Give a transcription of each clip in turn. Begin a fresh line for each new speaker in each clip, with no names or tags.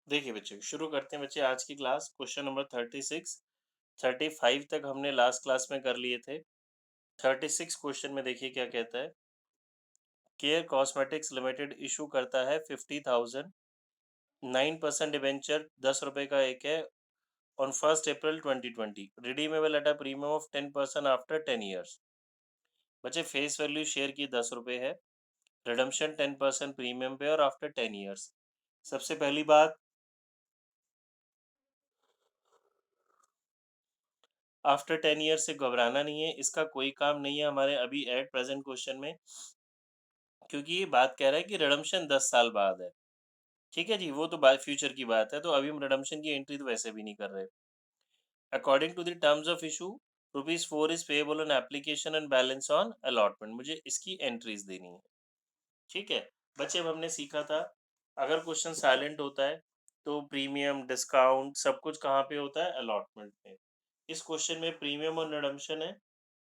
देखिए बच्चे, शुरू करते हैं बच्चे आज की क्लास। क्वेश्चन नंबर 36, 35 तक हमने लास्ट क्लास में कर लिए थे। 36 क्वेश्चन में देखिए क्या कहता है। केयर कॉस्मेटिक्स लिमिटेड इशू करता है 50,000 9% डिबेंचर, 10 रुपए का एक है, on 1 April 2020, redeemable at a premium of 10% after 10 years. बच्चे फेस वैल्यू शेयर की 10 रुपए है, रिडम्शन 10% प्रीमियम पे और आफ्टर 10 ईयर्स। सबसे पहली बात, आफ्टर 10 ईयर्स से घबराना नहीं है, इसका कोई काम नहीं है हमारे अभी एट प्रेजेंट क्वेश्चन में, क्योंकि ये बात कह रहा है कि रिडम्शन 10 साल बाद है। ठीक है जी, वो तो बात फ्यूचर की बात है, तो अभी हम रिडम्शन की एंट्री तो वैसे भी नहीं कर रहे। According to the terms of issue, ₹4 is payable on application and balance on allotment. मुझे इसकी एंट्रीज देनी है। ठीक है बच्चे, अब हमने सीखा था अगर क्वेश्चन साइलेंट होता है तो प्रीमियम डिस्काउंट सब कुछ कहाँ पे होता है, अलॉटमेंट में। इस क्वेश्चन में प्रीमियम और रिडम्शन है,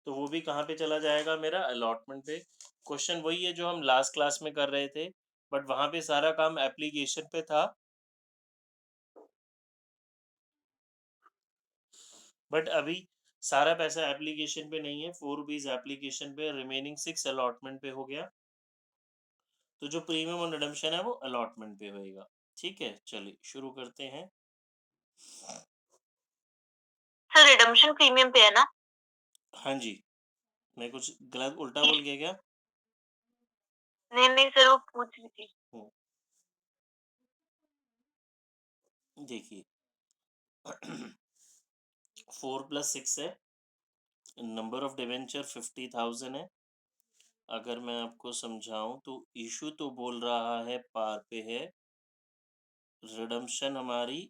तो वो भी कहाँ पे चला जाएगा, मेरा अलॉटमेंट पे। क्वेश्चन वही है जो हम लास्ट क्लास में कर रहे थे, बट वहां पे सारा काम एप्लीकेशन पे था, बट अभी सारा पैसा एप्लीकेशन पे नहीं है। ₹4 एप्लीकेशन पे, रिमेनिंग 6 अलॉटमेंट पे हो गया। तो जो प्रीमियम और रिडम्शन है वो अलॉटमेंट पे होएगा। ठीक है, चलिए शुरू करते हैं।
सर रिडम्शन प्रीमियम पे है ना?
हाँ जी, मैं कुछ गलत उल्टा बोल गया क्या?
नहीं नहीं सर, वो पूछ रही थी।
हम्म, देखिए 4+6 है, नंबर ऑफ डिवेंचर 50,000 है। अगर मैं आपको समझाऊं तो इशू तो बोल रहा है पार पे है, रिडम्शन हमारी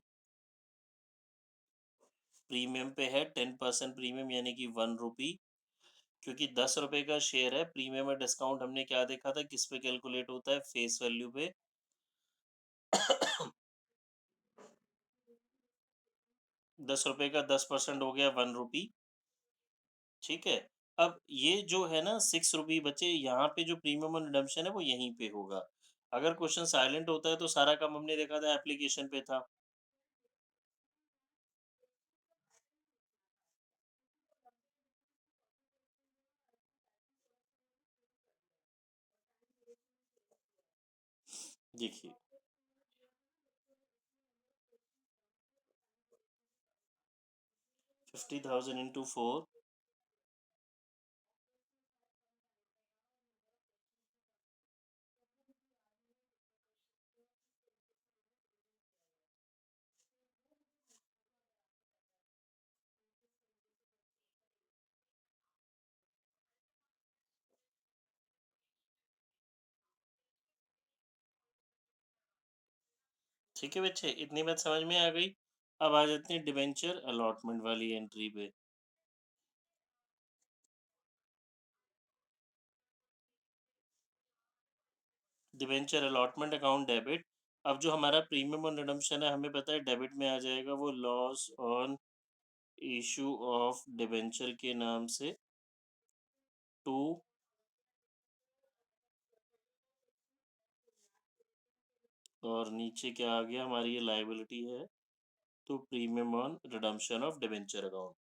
प्रीमियम पे है, 10% प्रीमियम यानी कि ₹1, क्योंकि 10 रुपए का शेयर है। प्रीमियम और डिस्काउंट हमने क्या देखा था, किस पे कैलकुलेट होता है, फेस वैल्यू पे। 10 रुपए का 10% हो गया ₹1। ठीक है, अब ये जो है ना ₹6 बचे, यहाँ पे जो प्रीमियम और रिडम्शन है वो यहीं पे होगा। अगर क्वेश्चन साइलेंट होता है तो सारा काम हमने देखा था एप्लीकेशन पे था। देखिए 50,000 इंटू 4, ठीक है बच्चे, इतनी बात समझ में आ गई। अब आ जाते हैं डिबेंचर अलॉटमेंट वाली एंट्री पे। Debenture allotment account debit. अब जो हमारा प्रीमियम और रिडम्शन है हमें पता है डेबिट में आ जाएगा, वो loss on issue of debenture के नाम से टू, और नीचे क्या आ गया, हमारी ये लाइबिलिटी है, तो premium on redemption of debenture account.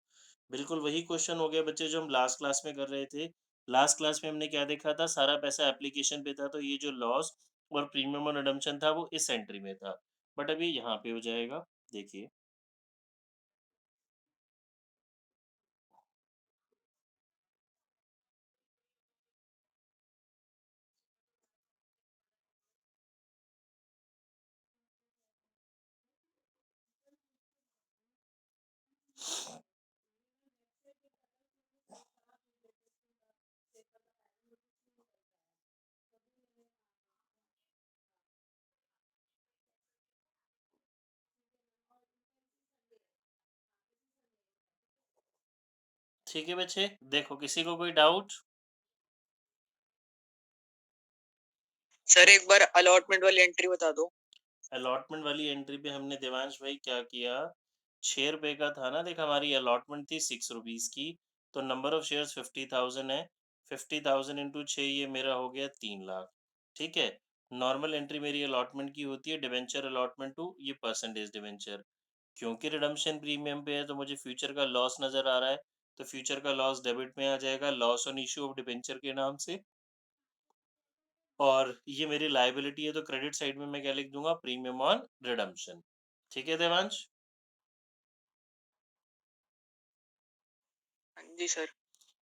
बिल्कुल वही क्वेश्चन हो गया बच्चे जो हम लास्ट क्लास में कर रहे थे। लास्ट क्लास में हमने क्या देखा था, सारा पैसा एप्लीकेशन पे था, तो ये जो लॉस और प्रीमियम और रिडम्शन था वो इस एंट्री में था, बट अभी यहाँ पे हो जाएगा। देखिए ठीक है बच्चे, देखो किसी को कोई डाउट?
सर एक बार अलॉटमेंट वाली एंट्री बता दो।
अलॉटमेंट वाली एंट्री पे हमने देवांश भाई क्या किया, 6 रुपए का था ना, देख हमारी अलॉटमेंट थी ₹6 की, तो नंबर ऑफ शेयर्स 50,000 है। 50,000 इंटू 6, ये मेरा हो गया 3 लाख। ठीक है, नॉर्मल एंट्री मेरी अलॉटमेंट की होती है डिबेंचर अलॉटमेंट टू ये परसेंटेज डिबेंचर। क्योंकि रिडम्पशन प्रीमियम पे है तो मुझे फ्यूचर का लॉस नज़र आ रहा है, तो फ्यूचर का लॉस डेबिट में आ जाएगा loss on issue of debenture के नाम से। और ये मेरी लायबिलिटी है तो क्रेडिट साइड में मैं क्या लिख दूंगा, प्रीमियम ऑन रिडम्पशन। ठीक है देवांश?
हाँ जी सर।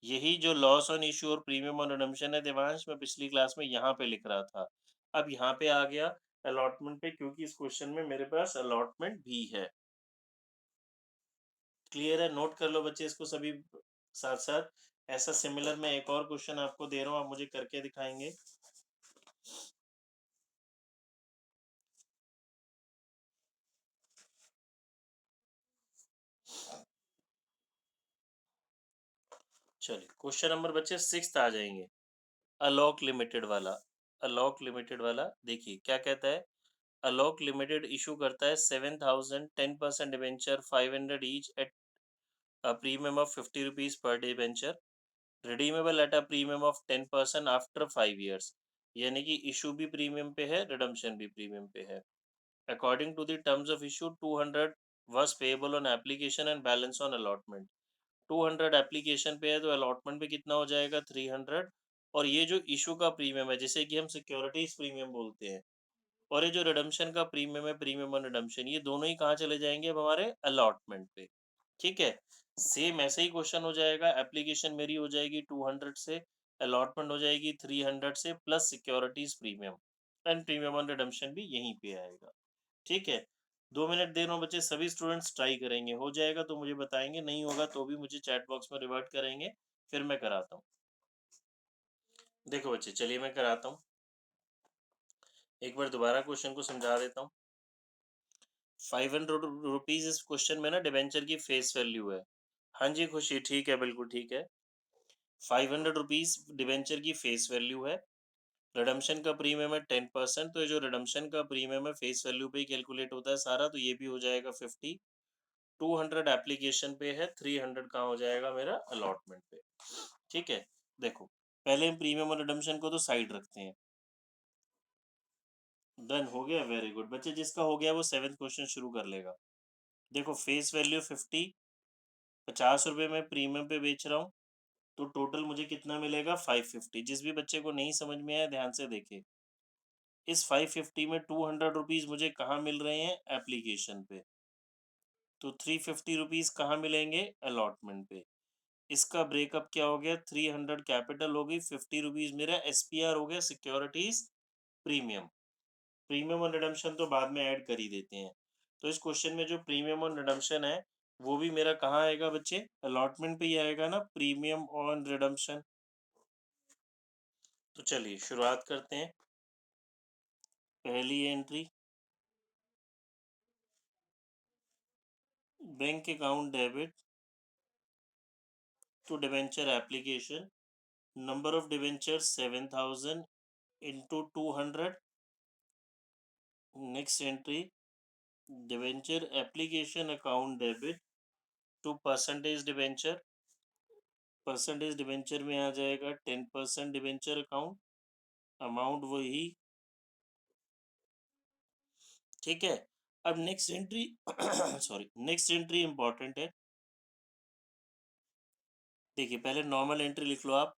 यही जो लॉस ऑन इश्यू और प्रीमियम ऑन रिडम्पशन है देवांश, मैं पिछली क्लास में यहाँ पे लिख रहा था। अब यहाँ पे आ गया अलॉटमेंट पे, क्योंकि इस क्वेश्चन में मेरे पास अलॉटमेंट भी है। क्लियर है? नोट कर लो बच्चे इसको सभी साथ साथ। ऐसा सिमिलर मैं एक और क्वेश्चन आपको दे रहा हूँ, आप मुझे करके दिखाएंगे। चलिए क्वेश्चन नंबर बच्चे 6 आ जाएंगे, अलोक लिमिटेड वाला। अलोक लिमिटेड वाला देखिए क्या कहता है। अलोक लिमिटेड इशू करता है 7,000 10% debenture 500 each at a premium of 50 rupees per debenture, redeemable at a premium of 10% after 5 years। यानी कि इशू भी प्रीमियम पे है, रिडम्पशन भी प्रीमियम पे है। According to the terms of issue 200 was payable on application and balance on allotment। 200 application पे है तो अलॉटमेंट पे कितना हो जाएगा, 300। और ये जो इशू का प्रीमियम है जिसे कि हम सिक्योरिटीज प्रीमियम बोलते हैं, और ये जो रिडम्पशन का प्रीमियम है, प्रीमियम और रिडम्पशन, ये दोनों ही कहाँ चले जाएंगे, अब हमारे अलॉटमेंट पे। ठीक है, सेम ऐसे ही क्वेश्चन हो जाएगा। एप्लीकेशन मेरी हो जाएगी 200 से, अलॉटमेंट हो जाएगी 300 से, plus securities premium and premium on redemption भी यहीं पे आएगा। ठीक है, 2 मिनट दे रहा हूँ बच्चे, सभी स्टूडेंट्स ट्राई करेंगे, हो जाएगा तो मुझे बताएंगे, नहीं होगा तो भी मुझे चैट बॉक्स में रिवर्ट करेंगे, फिर मैं कराता हूँ। देखो बच्चे चलिए मैं कराता हूँ, एक बार दोबारा क्वेश्चन को समझा देता हूँ। 500 रुपीज इस क्वेश्चन में ना डिबेंचर की फेस वैल्यू है। हाँ जी खुशी, ठीक है, बिल्कुल ठीक है। 500 रुपीज डिबेंचर की फेस वैल्यू है, रिडम्पशन का प्रीमियम है 10%, तो ये जो रिडम्पशन का प्रीमियम है फेस वैल्यू पे ही कैलकुलेट होता है सारा, तो ये भी हो जाएगा 50। 200 एप्लीकेशन पे है, 300 कहाँ हो जाएगा मेरा अलॉटमेंट पे। ठीक है, देखो पहले हम प्रीमियम और रिडम्पशन को तो साइड रखते हैं। डन हो गया, वेरी गुड बच्चे, जिसका हो गया वो 7th क्वेश्चन शुरू कर लेगा। देखो फेस वैल्यू 50, 50 रुपये में प्रीमियम पे बेच रहा हूँ, तो टोटल मुझे कितना मिलेगा, 550। जिस भी बच्चे को नहीं समझ में आया ध्यान से देखे, इस 550 में 200 रुपीज मुझे कहाँ मिल रहे हैं, एप्लीकेशन पे, तो 350 रुपीज कहाँ मिलेंगे, अलॉटमेंट पे। इसका ब्रेकअप क्या हो गया, 300 कैपिटल हो गई, 50 रुपीज मेरा एसपीआर हो गया, सिक्योरिटीज प्रीमियम। प्रीमियम और रिडम्पशन तो बाद में ऐड कर ही देते हैं। तो इस क्वेश्चन में जो प्रीमियम और रिडम्पशन है वो भी मेरा कहाँ आएगा बच्चे, अलॉटमेंट पे ही आएगा ना, प्रीमियम ऑन रिडम्पशन। तो चलिए शुरुआत करते हैं। पहली entry, bank account debit to debenture application, number of debenture 7,000 into 200। Next entry, debenture application account debit to percentage debenture, percentage debenture में आ जाएगा 10% डिवेंचर अकाउंट, अमाउंट वही। ठीक है, अब next entry sorry, next entry important है। देखिए पहले नॉर्मल एंट्री लिख लो आप,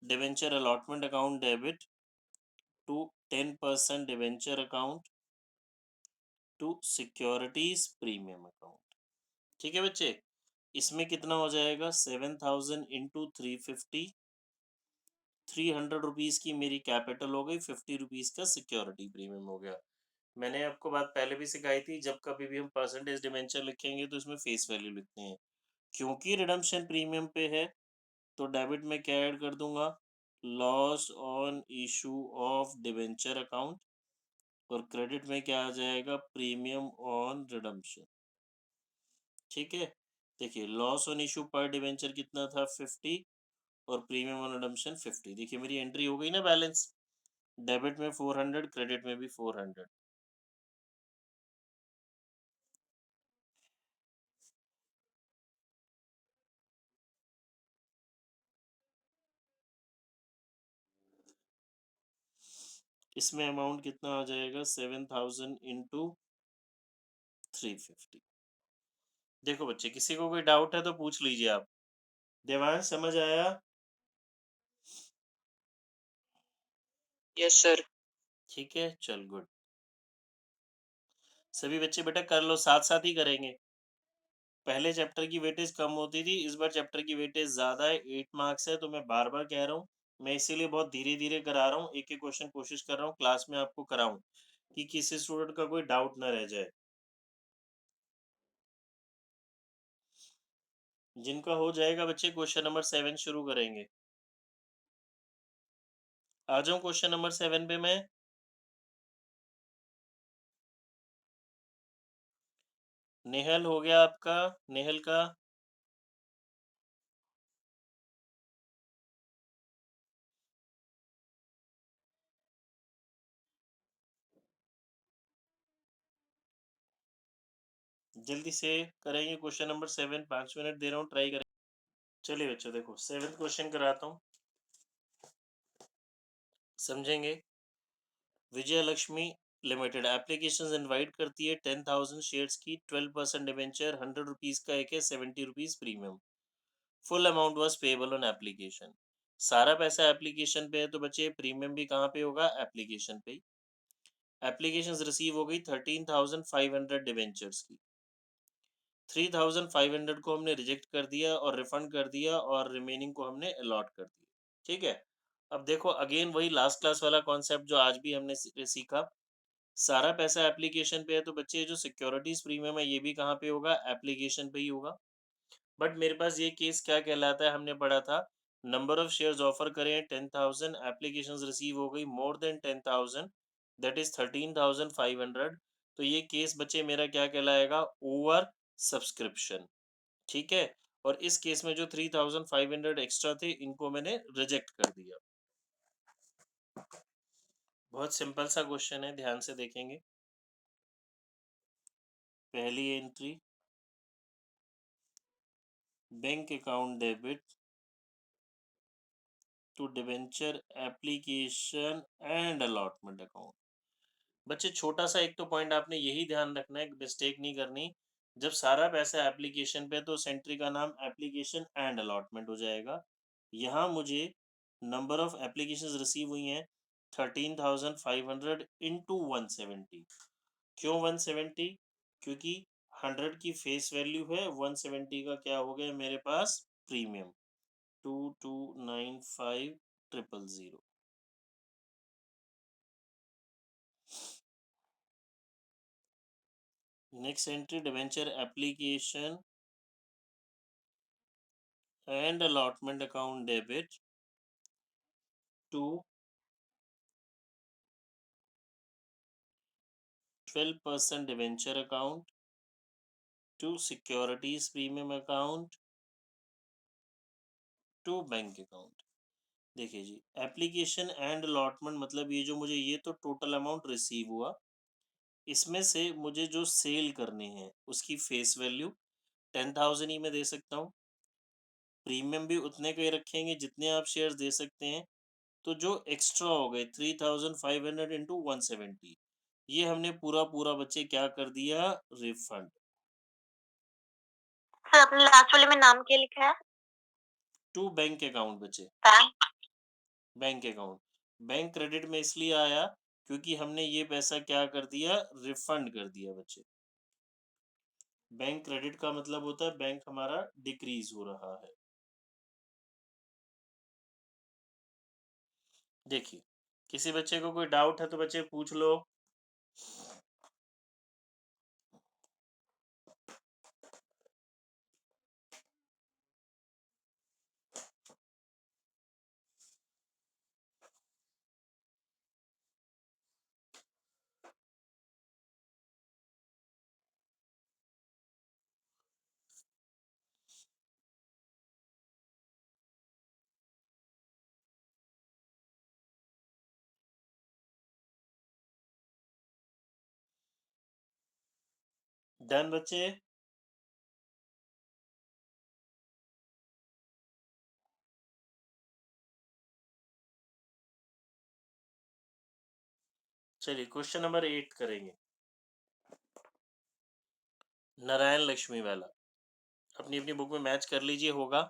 debenture allotment account debit to 10% debenture account to securities premium account. ठीक है बच्चे, इसमें कितना हो जाएगा, 7,000 इंटू 350, 300 रुपीज़ की मेरी कैपिटल हो गई, 50 रुपीज़ का सिक्योरिटी प्रीमियम हो गया। मैंने आपको बात पहले भी सिखाई थी, जब कभी भी हम परसेंटेज डिवेंचर लिखेंगे तो इसमें फेस वैल्यू लिखते हैं। क्योंकि रिडम्पशन प्रीमियम पे है तो डेबिट में क्या ऐड कर दूंगा, loss on issue of debenture account, और क्रेडिट में क्या आ जाएगा, प्रीमियम ऑन रिडम्पशन। ठीक है, देखिए लॉस ऑन इशू पर डिवेंचर कितना था, 50, और प्रीमियम ऑन रिडम्पशन 50। देखिए मेरी एंट्री हो गई ना बैलेंस, डेबिट में 400, क्रेडिट में भी 400। इसमें अमाउंट कितना आ जाएगा 7000 इंटू 350। देखो बच्चे, किसी को कोई डाउट है तो पूछ लीजिए आप। देवांश समझ आया?
Yes sir.
ठीक है, चल गुड। सभी बच्चे बेटा कर लो, साथ साथ ही करेंगे। पहले चैप्टर की वेटेज कम होती थी, इस बार चैप्टर की वेटेज ज्यादा है, 8 मार्क्स है। तो मैं बार बार कह रहा हूँ, मैं इसीलिए बहुत धीरे धीरे करा रहा हूँ, एक एक क्वेश्चन कोशिश कर रहा हूँ क्लास में आपको कराऊं, कि किसी स्टूडेंट का कोई डाउट ना रह जाए। जिनका हो जाएगा बच्चे, क्वेश्चन नंबर 7 शुरू करेंगे। आ जाऊं क्वेश्चन नंबर 7 पे मैं। नेहल हो गया आपका? नेहल का जल्दी से करेंगे क्वेश्चन नंबर 7, 5 मिनट दे रहा हूँ, ट्राई करें। चलिए बच्चों, देखो 7th क्वेश्चन कराता हूँ, समझेंगे। विजय लक्ष्मी लिमिटेड एप्लीकेशन इनवाइट करती है 10,000 शेयर्स की, 12% डिवेंचर, 100 रुपीज का एक है, 70 rupees premium. Full amount was payable on application. सारा पैसा एप्लीकेशन पे है, तो बच्चे प्रीमियम भी कहाँ पे होगा? एप्लीकेशन पे ही। एप्लीकेशन रिसीव हो गई 13,500 डिवेंचर्स की। 3,500 को हमने रिजेक्ट कर दिया और रिफंड कर दिया, और रिमेनिंग को हमने अलॉट कर दिया। ठीक है। अब देखो अगेन वही लास्ट क्लास वाला कॉन्सेप्ट जो आज भी हमने सीखा। सारा पैसा एप्लीकेशन पे है, तो बच्चे जो सिक्योरिटीज प्रीमियम है ये भी कहाँ पे होगा? एप्लीकेशन पे ही होगा। बट मेरे पास ये केस क्या कहलाता है, हमने पढ़ा था, नंबर ऑफ शेयर्स ऑफर करें 10,000, एप्लीकेशंस रिसीव हो गई मोर देन 10,000, दैट इज 13,500। तो ये केस बच्चे मेरा क्या कहलाएगा? Over subscription. ठीक है। और इस केस में जो 3,500 एक्स्ट्रा थे, इनको मैंने रिजेक्ट कर दिया। बहुत सिंपल सा क्वेश्चन है, ध्यान से देखेंगे। पहली entry, bank account debit to debenture application and allotment account. बच्चे छोटा सा एक तो पॉइंट आपने यही ध्यान रखना है, मिस्टेक नहीं करनी। जब सारा पैसा एप्लीकेशन पे, तो सेंट्री का नाम एप्लीकेशन एंड अलॉटमेंट हो जाएगा। यहाँ मुझे नंबर ऑफ एप्लीकेशंस रिसीव हुई हैं 13,500 इंटू 170। क्यों 170? क्योंकि 100 की फेस वैल्यू है, 170 का क्या हो गया मेरे पास? Premium. 2295,000। Next entry, debenture application and allotment account debit to 12% debenture account to securities premium account to bank account. देखिए जी, एप्लीकेशन एंड अलॉटमेंट मतलब ये जो मुझे, ये तो टोटल अमाउंट रिसीव हुआ, इसमें से मुझे जो सेल करने हैं उसकी फेस वैल्यू 10,000 ही मैं दे सकता हूँ। प्रीमियम भी उतने के रखेंगे जितने आप शेयर्स दे सकते हैं। तो जो एक्स्ट्रा हो गए 3,500 इंटू 170, ये हमने पूरा पूरा बच्चे क्या कर दिया? रिफंड।
सर आपने लास्ट वाले में नाम क्या लिखा है?
टू बैंक अकाउंट बचे।
Bank.
Bank account. Bank credit में इसलिए आया क्योंकि हमने ये पैसा क्या कर दिया? रिफंड कर दिया बच्चे। बैंक क्रेडिट का मतलब होता है बैंक हमारा डिक्रीज हो रहा है। देखिए, किसी बच्चे को कोई डाउट है तो बच्चे पूछ लो। डन बच्चे? चलिए क्वेश्चन नंबर 8 करेंगे। नारायण लक्ष्मी वाला अपनी अपनी बुक में मैच कर लीजिए, होगा।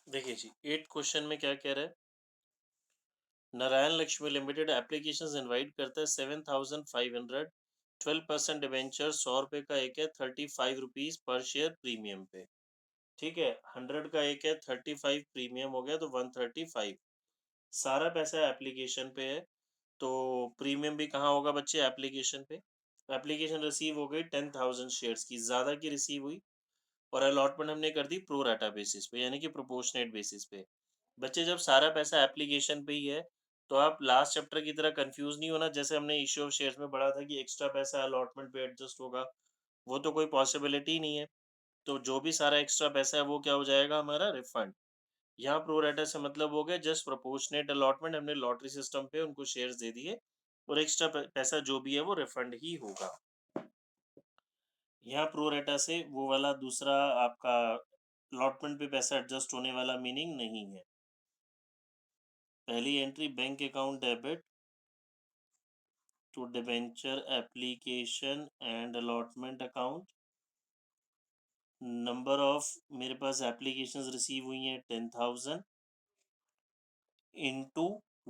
देखिए जी, 8 क्वेश्चन में क्या कह रहा है। Narayan Lakshmi limited applications invite करता है 7,500, 12% डिवेंचर, 100 रुपए का एक है, 35 रुपीज पर शेयर प्रीमियम पे। ठीक है, 100 का एक है, 35 प्रीमियम हो गया तो 135। सारा पैसा एप्लीकेशन पे है, तो प्रीमियम भी कहाँ होगा बच्चे, एप्लीकेशन पे। एप्लीकेशन रिसीव हो गई 10,000 शेयर्स की, ज़्यादा की रिसीव हुई, और अलॉटमेंट हमने कर दी प्रो राटा बेसिस पे, यानी कि प्रोपोर्शनेट बेसिस पे। बच्चे जब सारा पैसा एप्लीकेशन पे ही है, तो आप लास्ट चैप्टर की तरह कंफ्यूज नहीं होना, जैसे हमने इश्यू ऑफ शेयर्स में पढ़ा था कि एक्स्ट्रा पैसा अलॉटमेंट पे एडजस्ट होगा। वो तो कोई पॉसिबिलिटी नहीं है। तो जो भी सारा एक्स्ट्रा पैसा है वो क्या हो जाएगा, हमारा रिफंड। यहाँ प्रो राटा से मतलब हो गया जस्ट प्रोपोर्शनेट अलॉटमेंट, हमने लॉटरी सिस्टम पे उनको शेयर्स दे दिए, और एक्स्ट्रा पैसा जो भी है वो रिफंड ही होगा। यहाँ प्रो राटा से वो वाला दूसरा आपका अलॉटमेंट पे पैसा एडजस्ट होने वाला मीनिंग नहीं है। पहली entry bank account debit to debenture application and allotment account. Number of मेरे पास एप्लीकेशंस रिसीव हुई हैं 10,000 इंटू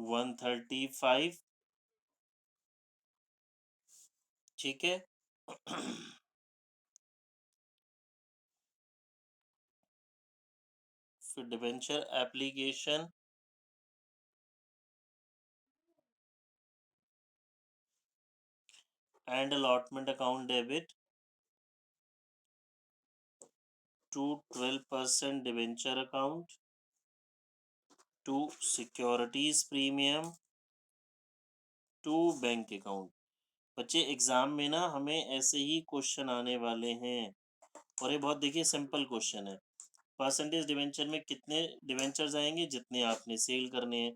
135। ठीक है। फिर debenture application and allotment account debit to 12% debenture account to securities premium to bank account. बच्चे एग्जाम में ना हमें ऐसे ही क्वेश्चन आने वाले हैं, और ये बहुत देखिए सिंपल क्वेश्चन है। परसेंटेज डिवेंचर में कितने डिवेंचर्स आएंगे, जितने आपने सेल करने हैं।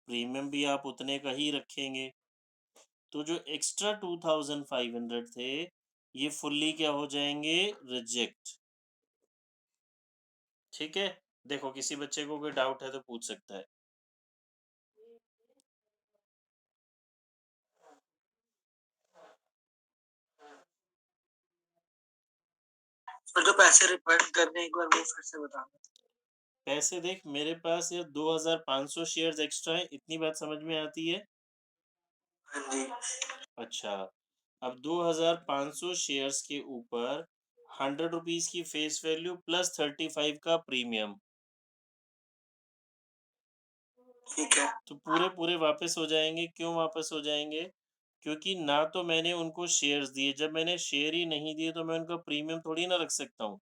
प्रीमियम भी आप उतने का ही रखेंगे। तो जो एक्स्ट्रा 2,500 थे, ये फुल्ली क्या हो जाएंगे, रिजेक्ट। ठीक है। देखो किसी बच्चे को कोई डाउट है तो पूछ सकता है।
फिर जो पैसे रिफंड करने, एक बार वो फिर से बता।
पैसे देख, मेरे पास ये 2,500 शेयर्स एक्स्ट्रा है, इतनी बात समझ में आती है।
हाँ जी।
अच्छा, अब 2,500 शेयर्स के ऊपर 100 रुपीज की फेस वैल्यू प्लस 35 का प्रीमियम,
ठीक है।
तो पूरे पूरे वापस हो जाएंगे। क्यों वापस हो जाएंगे, क्योंकि ना तो मैंने उनको शेयर्स दिए, जब मैंने शेयर ही नहीं दिए तो मैं उनका प्रीमियम थोड़ी ना रख सकता हूँ।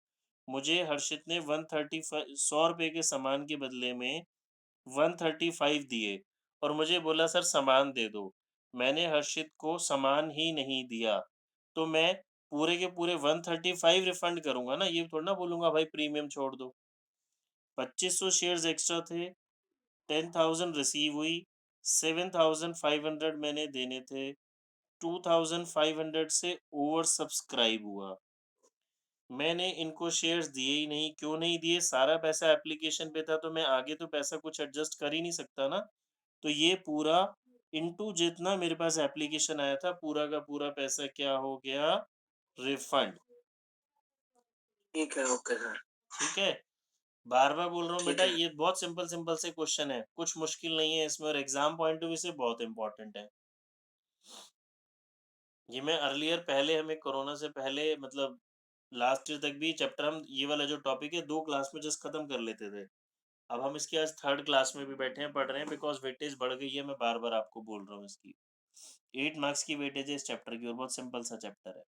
मुझे हर्षित ने 135 100 रुपए के सामान के बदले में 135 दिए, और मुझे बोला सर सामान दे दो। मैंने हर्षित को सामान ही नहीं दिया, तो मैं पूरे के पूरे 135 रिफंड करूंगा ना, ये थोड़ा ना बोलूंगा भाई प्रीमियम छोड़ दो। 2500 शेयर्स एक्स्ट्रा थे, 10,000 रिसीव हुई, 7,500 मैंने देने थे, 2,500 से ओवर सब्सक्राइब हुआ। मैंने इनको शेयर्स दिए ही नहीं। क्यों नहीं दिए, सारा पैसा एप्लीकेशन पे था, तो मैं आगे तो पैसा कुछ एडजस्ट कर ही नहीं सकता ना। तो ये पूरा इनटू जितना मेरे पास एप्लीकेशन आया था, पूरा का पूरा पैसा क्या हो गया, रिफंड।
ठीक है, ओके सर।
ठीक है। बार बार बोल रहा हूँ
ठीक
बेटा,
है।
ये बहुत सिंपल सिंपल से क्वेश्चन है, कुछ मुश्किल नहीं है इसमें, और एग्जाम पॉइंट ऑफ व्यू से बहुत इंपॉर्टेंट है। ये मैं अर्लियर पहले, हमें कोरोना से पहले मतलब लास्ट ईयर तक भी चैप्टर, हम ये वाला जो टॉपिक है 2 क्लास में जस्ट खत्म कर लेते थे। अब हम इसकी आज 3rd क्लास में भी बैठे हैं, पढ़ रहे हैं, बिकॉज वेटेज बढ़ गई है। मैं बार बार आपको बोल रहा हूँ इसकी 8 मार्क्स की वेटेज है इस चैप्टर की, और बहुत सिंपल सा चैप्टर है।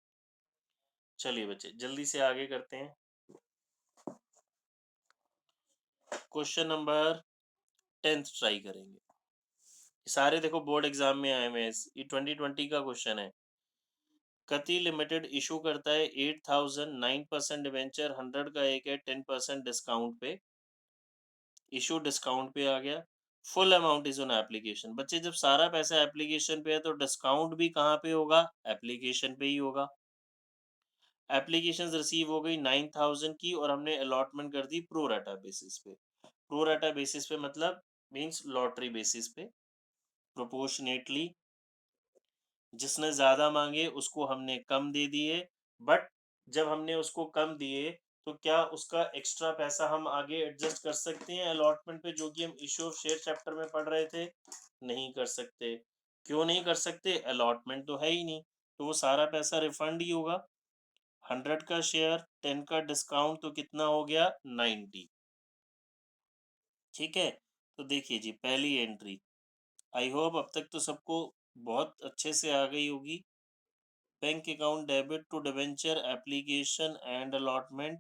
चलिए बच्चे जल्दी से आगे करते हैं। क्वेश्चन नंबर 10th ट्राई करेंगे। सारे देखो बोर्ड एग्जाम में आए हुए हैं, ये 2020 का क्वेश्चन है। कति लिमिटेड इशू करता है 8,000, 9% डिवेंचर, 100 का एक है, 10% डिस्काउंट पे। इशू डिस्काउंट पे आ गया। Full amount is on application. बच्चे जब सारा पैसा एप्लीकेशन पे है, तो डिस्काउंट भी कहाँ पे होगा, एप्लीकेशन पे ही होगा। एप्लीकेशन रिसीव हो गई 9,000 की, और हमने अलॉटमेंट कर दी प्रो राटा बेसिस पे। प्रोराटा बेसिस पे मतलब मीन्स लॉटरी बेसिस पे प्रोपोर्शनेटली जिसने ज़्यादा माँगे उसको हमने कम दे दिए, बट जब हमने उसको कम दिए तो क्या उसका एक्स्ट्रा पैसा हम आगे एडजस्ट कर सकते हैं अलॉटमेंट पे, जो कि हम इश्यू ऑफ शेयर चैप्टर में पढ़ रहे थे? नहीं कर सकते। क्यों नहीं कर सकते? अलॉटमेंट तो है ही नहीं, तो वो सारा पैसा रिफंड ही होगा। 100 का शेयर, 10 का डिस्काउंट, तो कितना हो गया? 90। ठीक है? तो देखिए जी, पहली एंट्री, आई होप अब तक तो सबको बहुत अच्छे से आ गई होगी। Bank account debit to debenture application and allotment.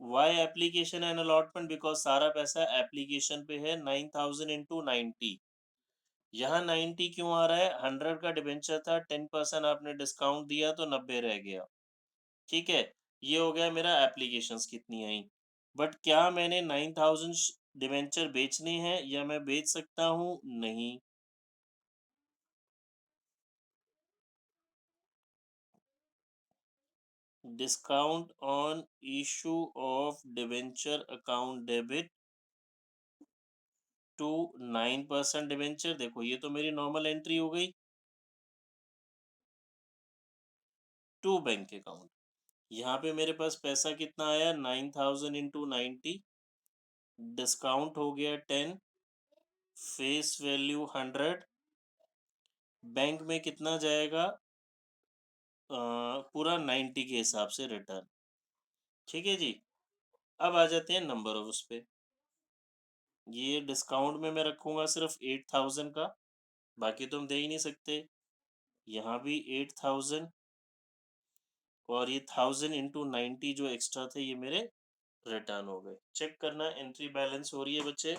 Why application and allotment? Because सारा पैसा एप्लीकेशन पे है। 9000 इंटू 90, यहाँ 90 क्यों आ रहा है? 100 का डिबेंचर था, 10% आपने डिस्काउंट दिया तो 90 रह गया। ठीक है, ये हो गया मेरा एप्लीकेशंस कितनी आई। बट क्या मैंने 9000 डिबेंचर बेचने हैं या मैं बेच सकता हूँ? नहीं। Discount on issue of debenture account debit to 9% debenture. देखो ये तो मेरी नॉर्मल एंट्री हो गई टू बैंक अकाउंट। यहाँ पे मेरे पास पैसा कितना आया? 9000 इंटू 90, डिस्काउंट हो गया 10, फेस वैल्यू 100, बैंक में कितना जाएगा? पूरा 90 के हिसाब से रिटर्न। ठीक है जी, अब आ जाते हैं नंबर ऑफ उस पे। ये डिस्काउंट में मैं रखूंगा सिर्फ 8000 का, बाकी तो हम दे ही नहीं सकते। यहाँ भी 8000, और ये 1000 इंटू 90 जो एक्स्ट्रा थे ये मेरे रिटर्न हो गए। चेक करना, एंट्री बैलेंस हो रही है बच्चे?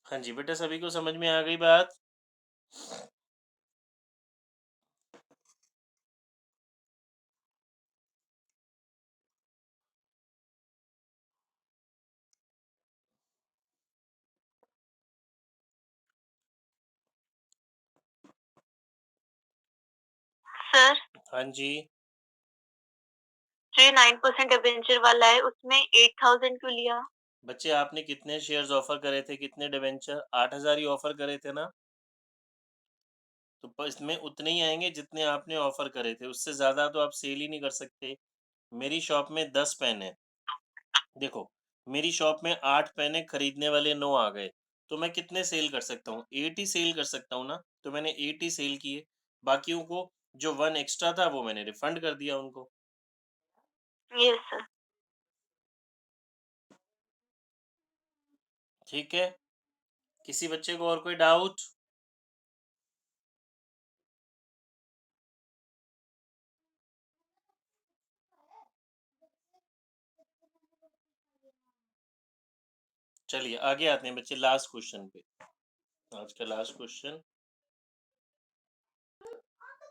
हाँ जी बेटा, सभी को समझ में आ गई बात?
सर,
हाँ जी।
जो ये 9% डिबेंचर वाला है उसमें 8000 क्यों लिया?
बच्चे आपने कितने शेयर्स ऑफर करे थे? कितने डिबेंचर? 8000 ही ऑफर करे थे ना? तो इसमें उतने ही आएंगे जितने आपने ऑफर करे थे, उससे ज्यादा तो आप सेल ही नहीं कर सकते। मेरी शॉप में 10 पेन है, देखो मेरी शॉप में 8 पेन है, खरीदने वाले 9 आ गए, तो मैं कितने सेल कर सकता हूँ? 8 ही सेल कर सकता हूँ ना। तो मैंने 8 ही सेल किए, बाकियों को जो 1 एक्स्ट्रा था वो मैंने रिफंड कर दिया उनको।
Yes sir.
ठीक है, किसी बच्चे को और कोई डाउट? चलिए आगे आते हैं बच्चे लास्ट क्वेश्चन पे, आज का लास्ट क्वेश्चन।